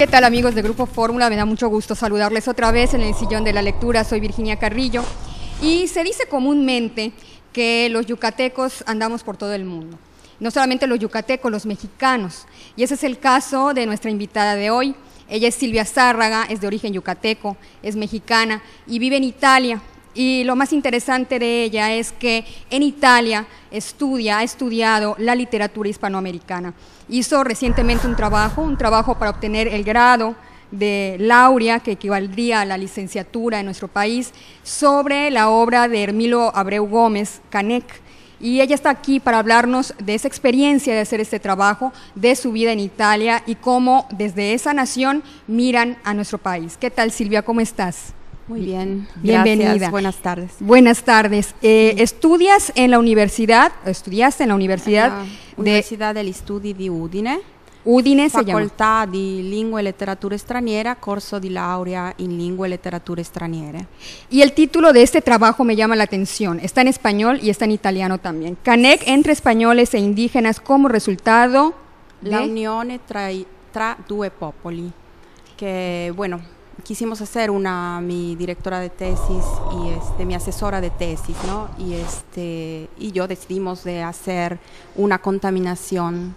¿Qué tal, amigos de Grupo Fórmula? Me da mucho gusto saludarles otra vez en el sillón de la lectura. Soy Virginia Carrillo y se dice comúnmente que los yucatecos andamos por todo el mundo. No solamente los yucatecos, los mexicanos. Y ese es el caso de nuestra invitada de hoy. Ella es Silvia Zárraga, es de origen yucateco, es mexicana y vive en Italia. Y lo más interesante de ella es que en Italia ha estudiado la literatura hispanoamericana. Hizo recientemente un trabajo para obtener el grado de laurea, que equivaldría a la licenciatura en nuestro país, sobre la obra de Hermilo Abreu Gómez, Canek. Y ella está aquí para hablarnos de esa experiencia de hacer este trabajo, de su vida en Italia y cómo desde esa nación miran a nuestro país. ¿Qué tal, Silvia? ¿Cómo estás? Muy bien, bienvenida. Gracias. Buenas tardes. Buenas tardes. Estudiaste en la Universidad degli Studi di Udine. Udine se llama. Facoltà di Lingua e Letteratura Straniera, corso di laurea in Lingua e Letterature Straniere. Y el título de este trabajo me llama la atención. Está en español y está en italiano también. Canek entre españoles e indígenas como resultado de la unione tra due popoli. Que, bueno, quisimos hacer mi directora de tesis y mi asesora de tesis, ¿no? Y yo decidimos de hacer una contaminación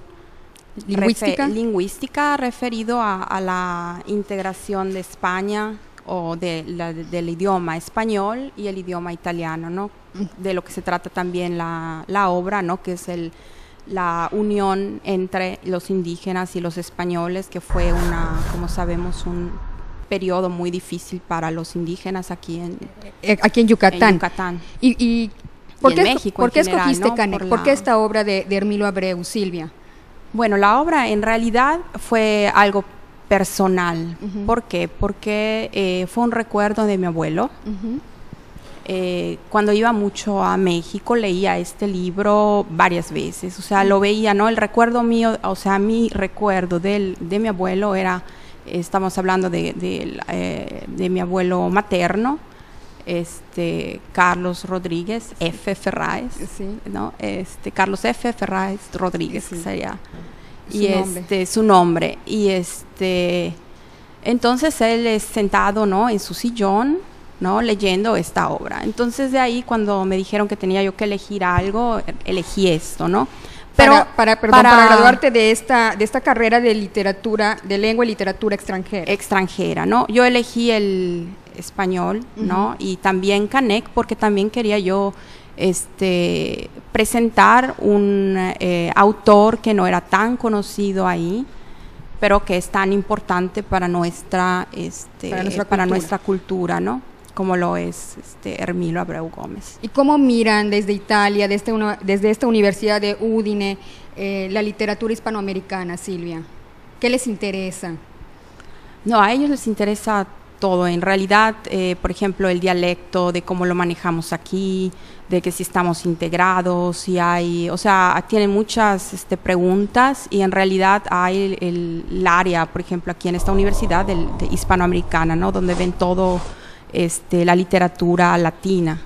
lingüística referido a la integración de España o del idioma español y el idioma italiano, ¿no? De lo que se trata también la obra, ¿no? Que es la unión entre los indígenas y los españoles, que fue como sabemos, un periodo muy difícil para los indígenas aquí en Yucatán. ¿Y por qué México ¿por qué en general, escogiste ¿no? Canek? ¿Por qué esta obra de Hermilo Abreu, Silvia? Bueno, la obra en realidad fue algo personal. ¿Por qué? Porque fue un recuerdo de mi abuelo. Cuando iba mucho a México leía este libro varias veces, o sea, lo veía, ¿no? El recuerdo mío, o sea, mi recuerdo de mi abuelo era, estamos hablando de mi abuelo materno, Carlos Rodríguez F. Ferráez, sí. ¿no? Carlos F. Ferráez Rodríguez, sí. sería Su nombre. Y entonces él es sentado, ¿no? En su sillón, ¿no? Leyendo esta obra. Entonces de ahí, cuando me dijeron que tenía yo que elegir algo, elegí esto, ¿no? Pero para graduarte de esta carrera de literatura, de lengua y literatura extranjera, ¿no? Yo elegí el español, ¿no? Y también Canek, porque también quería yo presentar un autor que no era tan conocido ahí, pero que es tan importante para nuestra cultura, ¿no? Como lo es Hermilo Abreu Gómez. ¿Y cómo miran desde Italia, desde esta Universidad de Udine, la literatura hispanoamericana, Silvia? ¿Qué les interesa? No, a ellos les interesa todo. En realidad, por ejemplo, el dialecto, de cómo lo manejamos aquí, de que si estamos integrados, o sea, tienen muchas preguntas, y en realidad hay el área, por ejemplo, aquí en esta universidad de hispanoamericana, ¿no? Donde ven todo la literatura latina.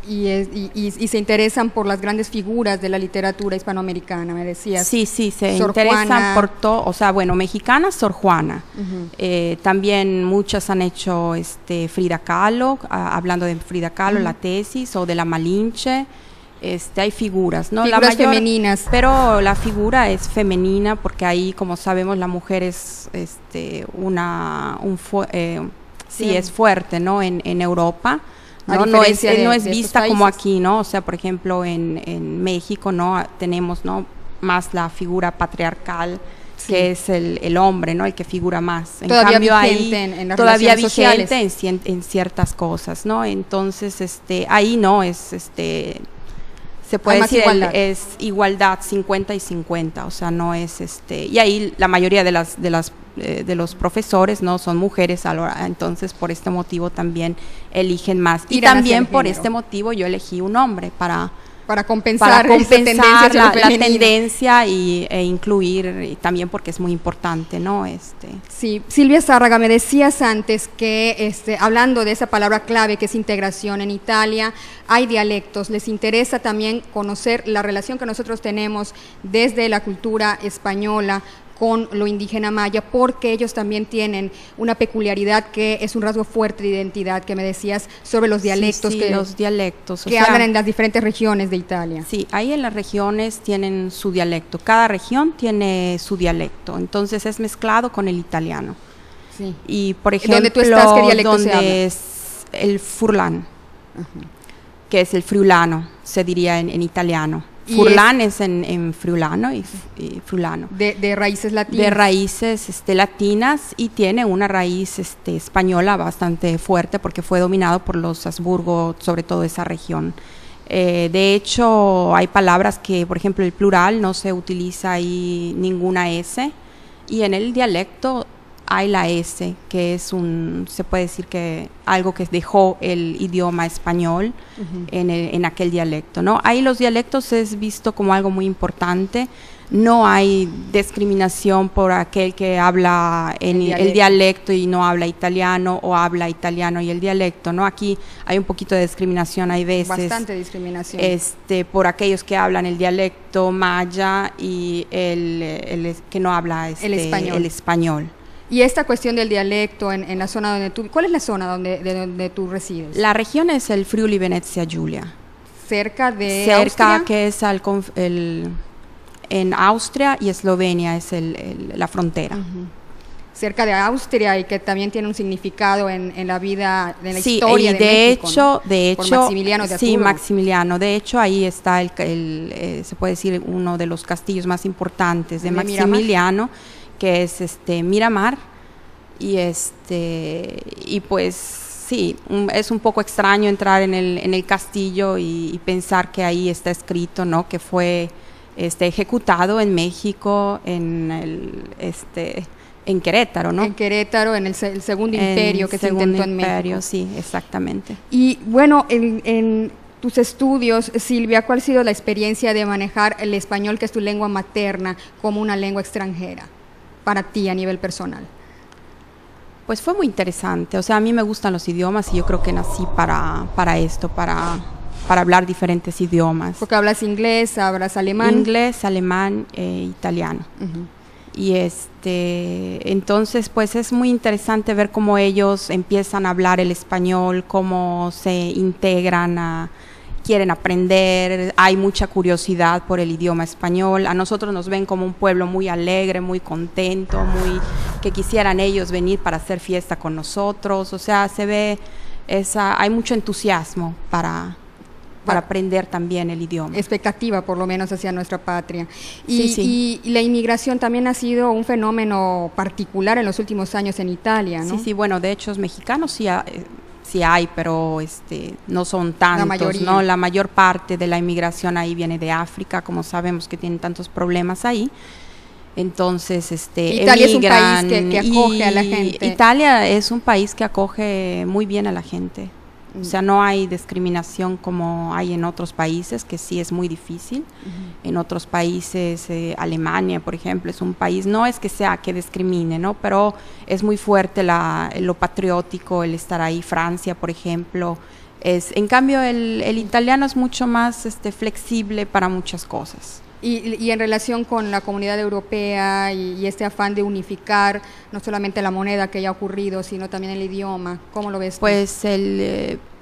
Y se interesan por las grandes figuras de la literatura hispanoamericana, me decías. Sí, se Sor interesan Juana. por todo, o sea, bueno, mexicana, Sor Juana. También muchas han hecho Frida Kahlo, hablando de Frida Kahlo, la tesis, o de la Malinche. Hay figuras, ¿no? Figuras femeninas. Pero la figura es femenina porque ahí, como sabemos, la mujer es es fuerte, ¿no? En Europa. No es vista como aquí, ¿no? O sea, por ejemplo, en México, ¿no? Tenemos, ¿no? Más la figura patriarcal, sí, que es el hombre, ¿no? El que figura más. En cambio, ahí en las todavía vigente en ciertas cosas, ¿no? Entonces, ahí no es, se puede decir es igualdad 50 y 50, o sea, no es y ahí la mayoría de los profesores no son mujeres, entonces por este motivo también eligen más. Y también por este motivo yo elegí un hombre para compensar la tendencia e incluir, y también porque es muy importante, ¿no? Sí, Silvia Zárraga, me decías antes que hablando de esa palabra clave que es integración, en Italia hay dialectos, les interesa también conocer la relación que nosotros tenemos desde la cultura española con lo indígena maya, porque ellos también tienen una peculiaridad que es un rasgo fuerte de identidad, que me decías sobre los dialectos, los dialectos, que hablan en las diferentes regiones de Italia. Sí, ahí en las regiones tienen su dialecto, cada región tiene su dialecto, entonces es mezclado con el italiano. Sí. Y por ejemplo, ¿dónde tú estás, qué dialecto se habla? Es el furlan, que es el friulano, se diría en italiano. Furlan es en friulano y friulano. De raíces latinas. De raíces latinas, y tiene una raíz española bastante fuerte porque fue dominado por los Habsburgo, sobre todo esa región. De hecho, hay palabras que, por ejemplo, el plural no se utiliza ahí ninguna S, y en el dialecto hay la S, que es se puede decir que algo que dejó el idioma español en aquel dialecto, ¿no? Ahí los dialectos es visto como algo muy importante. No hay discriminación por aquel que habla el dialecto y no habla italiano, o habla italiano y el dialecto, ¿no? Aquí hay un poquito de discriminación, hay veces. Bastante discriminación. Por aquellos que hablan el dialecto maya y el que no habla el español. Y esta cuestión del dialecto en la zona donde tú... ¿Cuál es la zona donde tú resides? La región es el Friuli Venezia Giulia. ¿Cerca de Austria? Que es en Austria y Eslovenia es la frontera. Cerca de Austria, y que también tiene un significado en la vida, en la de historia de México, hecho, ¿no? De hecho, por Maximiliano de Habsburgo. Sí, Maximiliano. De hecho, ahí está se puede decir, uno de los castillos más importantes de Maximiliano, que es Miramar, y pues sí, es un poco extraño entrar en el castillo y pensar que ahí está escrito, ¿no? Que fue ejecutado en México, en Querétaro, ¿no? En Querétaro, en el segundo imperio que se intentó en México. Sí, exactamente. Y bueno, en tus estudios, Silvia, ¿cuál ha sido la experiencia de manejar el español, que es tu lengua materna, como una lengua extranjera para ti a nivel personal? Pues fue muy interesante. O sea, a mí me gustan los idiomas y yo creo que nací para esto, para hablar diferentes idiomas. Porque hablas inglés, hablas alemán. Inglés, alemán e italiano. Y entonces pues es muy interesante ver cómo ellos empiezan a hablar el español, cómo se integran, quieren aprender, hay mucha curiosidad por el idioma español. A nosotros nos ven como un pueblo muy alegre, muy contento, que quisieran ellos venir para hacer fiesta con nosotros. O sea, se ve hay mucho entusiasmo para aprender también el idioma. Expectativa, por lo menos, hacia nuestra patria. Y la inmigración también ha sido un fenómeno particular en los últimos años en Italia, ¿no? Sí, bueno, de hecho, los mexicanos sí hay, pero no son tantos, ¿no? La mayor parte de la inmigración ahí viene de África, como sabemos que tienen tantos problemas ahí. Entonces, Italia es un país que acoge a la gente. Italia es un país que acoge muy bien a la gente. O sea, no hay discriminación como hay en otros países, que sí es muy difícil. En otros países, Alemania, por ejemplo, es un país, no es que discrimine, ¿no? Pero es muy fuerte lo patriótico, el estar ahí. Francia, por ejemplo, en cambio el italiano es mucho más flexible para muchas cosas. Y en relación con la comunidad europea y este afán de unificar no solamente la moneda que ya ha ocurrido, sino también el idioma, ¿cómo lo ves tú?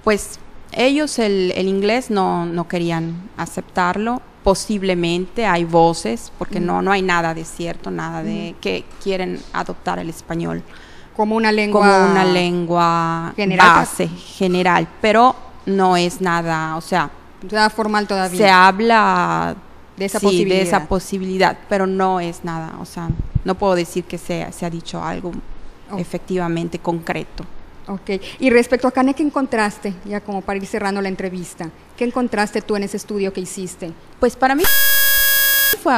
Pues ellos el inglés no querían aceptarlo. Posiblemente hay voces, porque no hay nada de cierto, nada de que quieren adoptar el español como una lengua general, pero no es nada, o sea, formal todavía. Se habla de esa posibilidad, pero no es nada, o sea, no puedo decir que se ha dicho algo efectivamente concreto. Ok, y respecto a Canek, ¿qué encontraste? Ya como para ir cerrando la entrevista, ¿qué encontraste tú en ese estudio que hiciste? Pues para mí fue